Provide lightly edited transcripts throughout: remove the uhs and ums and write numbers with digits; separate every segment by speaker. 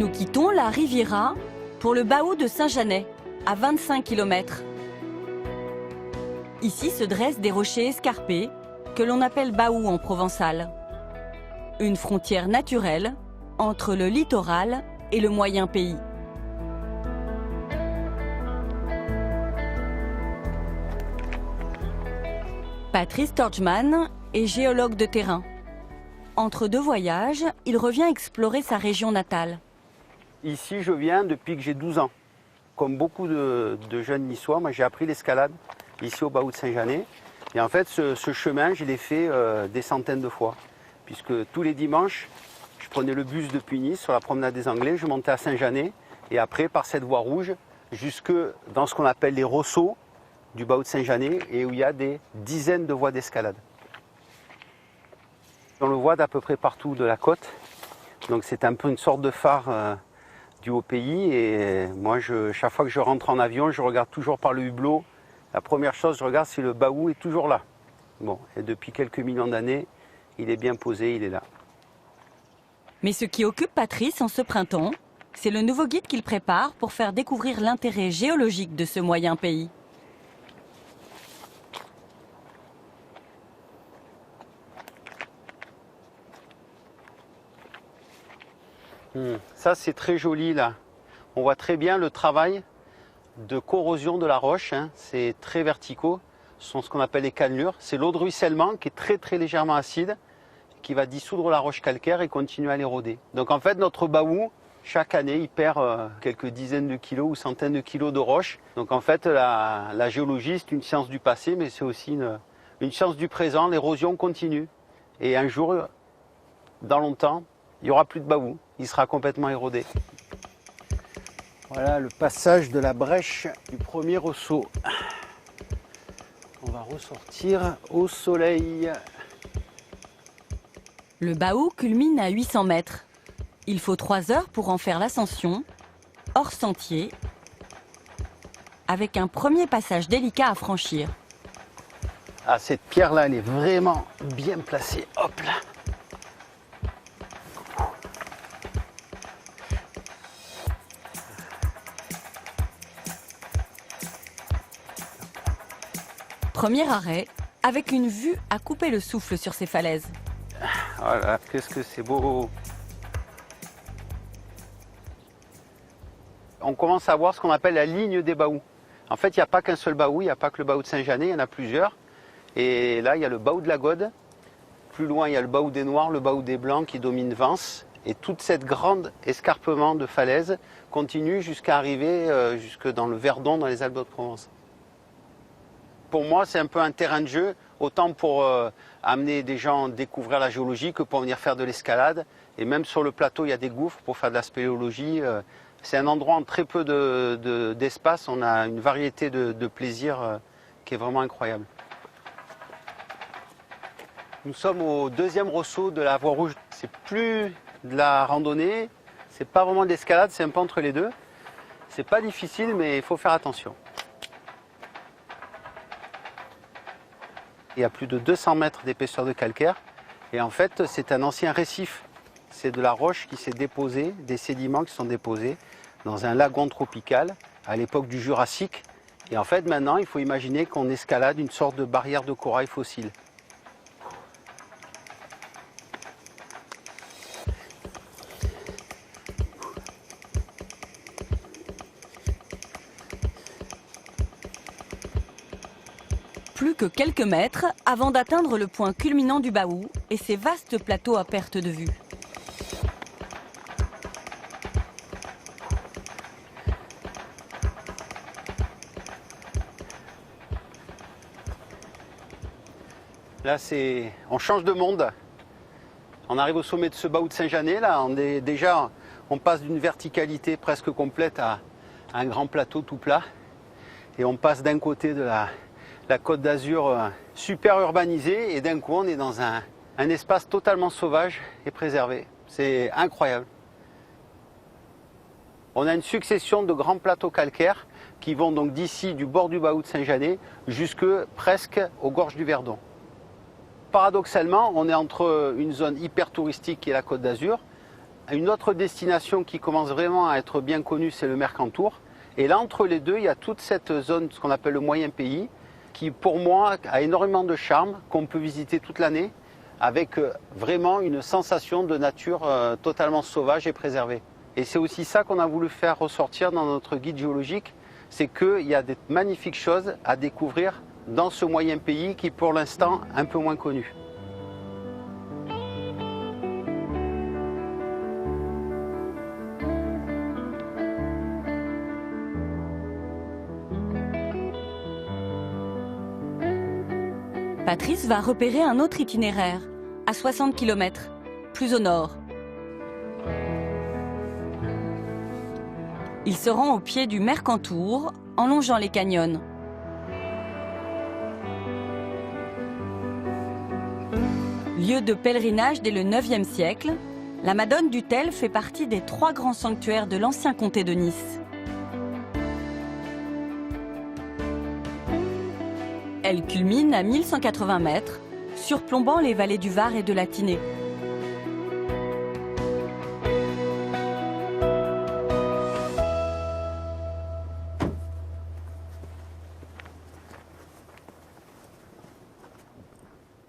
Speaker 1: nous quittons la Riviera pour le Baou de Saint-Janet, à 25 km. Ici se dressent des rochers escarpés, que l'on appelle baou en provençal. Une frontière naturelle entre le littoral et le moyen pays. Patrice Torgman est géologue de terrain. Entre deux voyages, il revient explorer sa région natale.
Speaker 2: Ici, je viens depuis que j'ai 12 ans. Comme beaucoup de jeunes niçois, moi j'ai appris l'escalade ici au Baou de Saint-Janet. Et en fait, ce chemin, je l'ai fait des centaines de fois. Puisque tous les dimanches, je prenais le bus depuis Nice sur la promenade des Anglais, je montais à Saint-Janet. Et après, par cette voie rouge, jusque dans ce qu'on appelle les rosseaux du Baou de Saint-Janet, et où il y a des dizaines de voies d'escalade. On le voit d'à peu près partout de la côte. Donc c'est un peu une sorte de phare du haut pays. Et moi, chaque fois que je rentre en avion, je regarde toujours par le hublot. La première chose que je regarde, c'est le Baou est toujours là. Bon, et depuis quelques millions d'années, il est bien posé, il est là.
Speaker 1: Mais ce qui occupe Patrice en ce printemps, c'est le nouveau guide qu'il prépare pour faire découvrir l'intérêt géologique de ce moyen pays.
Speaker 2: Ça, c'est très joli là. On voit très bien le travail de corrosion de la roche. Hein. C'est très verticaux. Ce sont ce qu'on appelle les cannelures. C'est l'eau de ruissellement qui est très légèrement acide, qui va dissoudre la roche calcaire et continuer à l'éroder. Donc en fait, notre baou, chaque année, il perd quelques dizaines de kilos ou centaines de kilos de roche. Donc en fait, la géologie, c'est une science du passé, mais c'est aussi une science du présent. L'érosion continue. Et un jour, dans longtemps, il n'y aura plus de baou. Il sera complètement érodé. Voilà le passage de la brèche du premier ressaut. On va ressortir au soleil.
Speaker 1: Le Baou culmine à 800 mètres. Il faut 3 heures pour en faire l'ascension, hors sentier, avec un premier passage délicat à franchir.
Speaker 2: Ah, cette pierre-là, elle est vraiment bien placée. Hop là.
Speaker 1: Premier arrêt, avec une vue à couper le souffle sur ces falaises.
Speaker 2: Voilà, qu'est-ce que c'est beau! On commence à voir ce qu'on appelle la ligne des baous. En fait, il n'y a pas qu'un seul baou, il n'y a pas que le Baou de Saint-Janet, il y en a plusieurs. Et là, il y a le Baou de la Gaude. Plus loin, il y a le Baou des Noirs, le Baou des Blancs qui domine Vence. Et toute cette grande escarpement de falaises continue jusqu'à arriver jusque dans le Verdon, dans les Alpes-de-Provence. Pour moi, c'est un peu un terrain de jeu, autant pour amener des gens à découvrir la géologie que pour venir faire de l'escalade. Et même sur le plateau, il y a des gouffres pour faire de la spéléologie. C'est un endroit en très peu d'espace. On a une variété de plaisirs qui est vraiment incroyable. Nous sommes au deuxième ressaut de la voie rouge. C'est plus de la randonnée, c'est pas vraiment de l'escalade, c'est un peu entre les deux. C'est pas difficile, mais il faut faire attention. Il y a plus de 200 mètres d'épaisseur de calcaire. Et en fait, c'est un ancien récif. C'est de la roche qui s'est déposée, des sédiments qui sont déposés dans un lagon tropical à l'époque du Jurassique. Et en fait, maintenant, il faut imaginer qu'on escalade une sorte de barrière de corail fossile.
Speaker 1: Plus que quelques mètres avant d'atteindre le point culminant du Baou et ses vastes plateaux à perte de vue.
Speaker 2: Là, on change de monde. On arrive au sommet de ce Baou de Saint-Janet. Là, on passe d'une verticalité presque complète à un grand plateau tout plat. Et on passe d'un côté de la Côte d'Azur super urbanisée et d'un coup, on est dans un espace totalement sauvage et préservé. C'est incroyable. On a une succession de grands plateaux calcaires qui vont donc d'ici, du bord du Baou de Saint-Janet, jusque presque aux gorges du Verdon. Paradoxalement, on est entre une zone hyper touristique qui est la Côte d'Azur, Une autre destination qui commence vraiment à être bien connue, c'est le Mercantour. Et là, entre les deux, il y a toute cette zone, ce qu'on appelle le moyen pays, qui pour moi a énormément de charme, qu'on peut visiter toute l'année, avec vraiment une sensation de nature totalement sauvage et préservée. Et c'est aussi ça qu'on a voulu faire ressortir dans notre guide géologique, c'est qu'il y a des magnifiques choses à découvrir dans ce moyen pays qui est pour l'instant un peu moins connu.
Speaker 1: Patrice va repérer un autre itinéraire, à 60 km, plus au nord. Il se rend au pied du Mercantour, en longeant les canyons. Lieu de pèlerinage dès le IXe siècle, la Madone du Tel fait partie des 3 grands sanctuaires de l'ancien comté de Nice. Elle culmine à 1180 mètres, surplombant les vallées du Var et de la Tinée.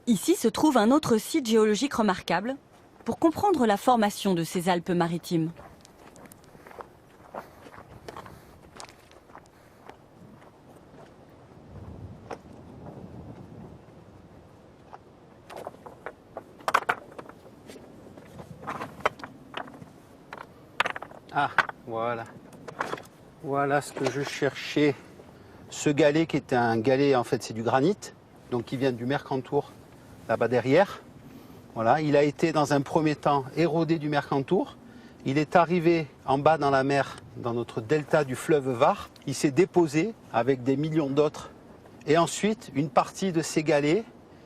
Speaker 1: Ici se trouve un autre site géologique remarquable pour comprendre la formation de ces Alpes-Maritimes.
Speaker 2: Ah, voilà. Voilà ce que je cherchais. Ce galet qui est un galet, en fait, c'est du granit, donc qui vient du Mercantour, là-bas derrière. Voilà, il a été dans un premier temps érodé du Mercantour. Il est arrivé en bas dans la mer, dans notre delta du fleuve Var. Il s'est déposé avec des millions d'autres. Et ensuite, une partie de ces galets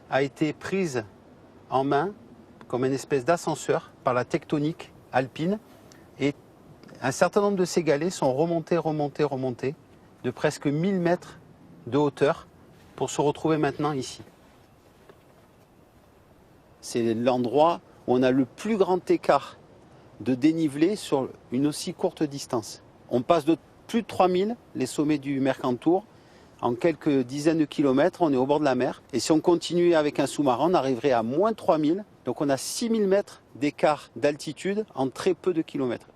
Speaker 2: a été prise en main comme une espèce d'ascenseur par la tectonique alpine. Et un certain nombre de ces galets sont remontés de presque 1000 mètres de hauteur pour se retrouver maintenant ici. C'est l'endroit où on a le plus grand écart de dénivelé sur une aussi courte distance. On passe de plus de 3000, les sommets du Mercantour. En quelques dizaines de kilomètres, on est au bord de la mer. Et si on continue avec un sous-marin, on arriverait à moins 3000. Donc on a 6000 mètres d'écart d'altitude en très peu de kilomètres.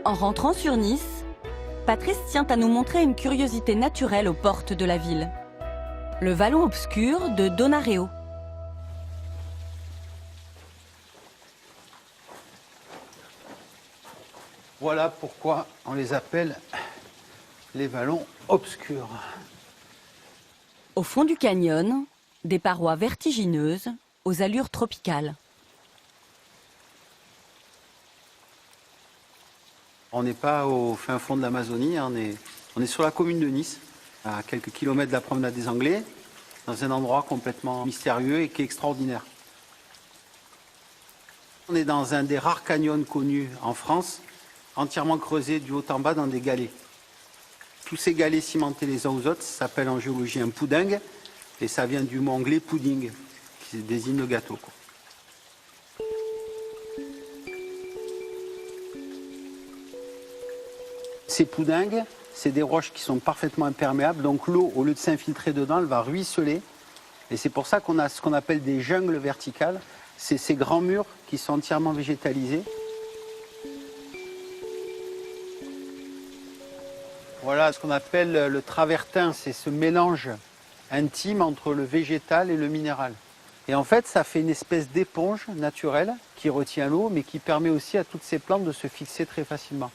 Speaker 1: En rentrant sur Nice, Patrice tient à nous montrer une curiosité naturelle aux portes de la ville. Le vallon obscur de Donareo.
Speaker 2: Voilà pourquoi on les appelle les vallons obscurs.
Speaker 1: Au fond du canyon, des parois vertigineuses aux allures tropicales.
Speaker 2: On n'est pas au fin fond de l'Amazonie, on est sur la commune de Nice, à quelques kilomètres de la promenade des Anglais, dans un endroit complètement mystérieux et qui est extraordinaire. On est dans un des rares canyons connus en France, entièrement creusé du haut en bas dans des galets. Tous ces galets cimentés les uns aux autres, ça s'appelle en géologie un poudingue, et ça vient du mot anglais pudding, qui désigne le gâteau, quoi. Ces poudingues, c'est des roches qui sont parfaitement imperméables, donc l'eau, au lieu de s'infiltrer dedans, elle va ruisseler. Et c'est pour ça qu'on a ce qu'on appelle des jungles verticales. C'est ces grands murs qui sont entièrement végétalisés. Voilà ce qu'on appelle le travertin, c'est ce mélange intime entre le végétal et le minéral. Et en fait, ça fait une espèce d'éponge naturelle qui retient l'eau, mais qui permet aussi à toutes ces plantes de se fixer très facilement.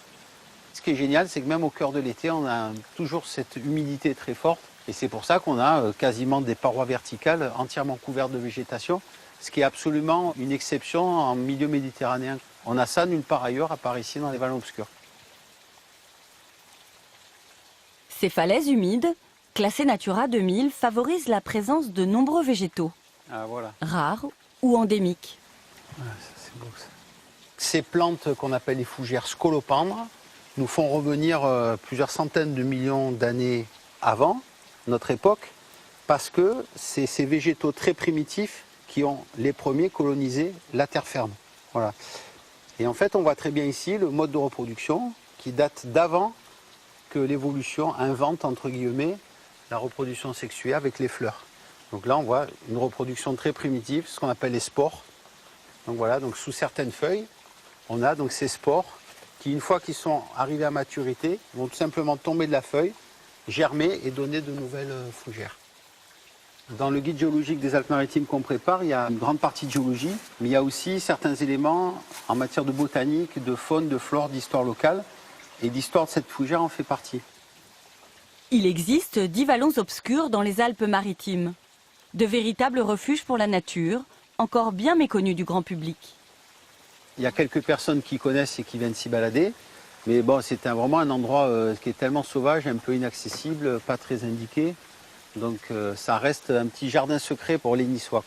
Speaker 2: Ce qui est génial, c'est que même au cœur de l'été, on a toujours cette humidité très forte. Et c'est pour ça qu'on a quasiment des parois verticales entièrement couvertes de végétation, ce qui est absolument une exception en milieu méditerranéen. On a ça nulle part ailleurs, à part ici dans les vallons obscurs.
Speaker 1: Ces falaises humides, classées Natura 2000, favorisent la présence de nombreux végétaux,
Speaker 2: Ah, voilà.
Speaker 1: rares ou endémiques.
Speaker 2: Ah, ça, c'est beau ça. Ces plantes qu'on appelle les fougères scolopendres nous font revenir plusieurs centaines de millions d'années avant notre époque, parce que c'est ces végétaux très primitifs qui ont les premiers colonisé la terre ferme. Voilà. Et en fait, on voit très bien ici le mode de reproduction qui date d'avant que l'évolution invente, entre guillemets, la reproduction sexuée avec les fleurs. Donc là, on voit une reproduction très primitive, ce qu'on appelle les spores. Donc voilà, donc sous certaines feuilles, on a donc ces spores qui, une fois qu'ils sont arrivés à maturité, vont tout simplement tomber de la feuille, germer et donner de nouvelles fougères. Dans le guide géologique des Alpes-Maritimes qu'on prépare, il y a une grande partie de géologie, mais il y a aussi certains éléments en matière de botanique, de faune, de flore, d'histoire locale, et l'histoire de cette fougère en fait partie.
Speaker 1: Il existe 10 vallons obscurs dans les Alpes-Maritimes, de véritables refuges pour la nature, encore bien méconnus du grand public.
Speaker 2: Il y a quelques personnes qui connaissent et qui viennent s'y balader, mais bon, c'est vraiment un endroit qui est tellement sauvage, un peu inaccessible, pas très indiqué. Donc ça reste un petit jardin secret pour les Niçois.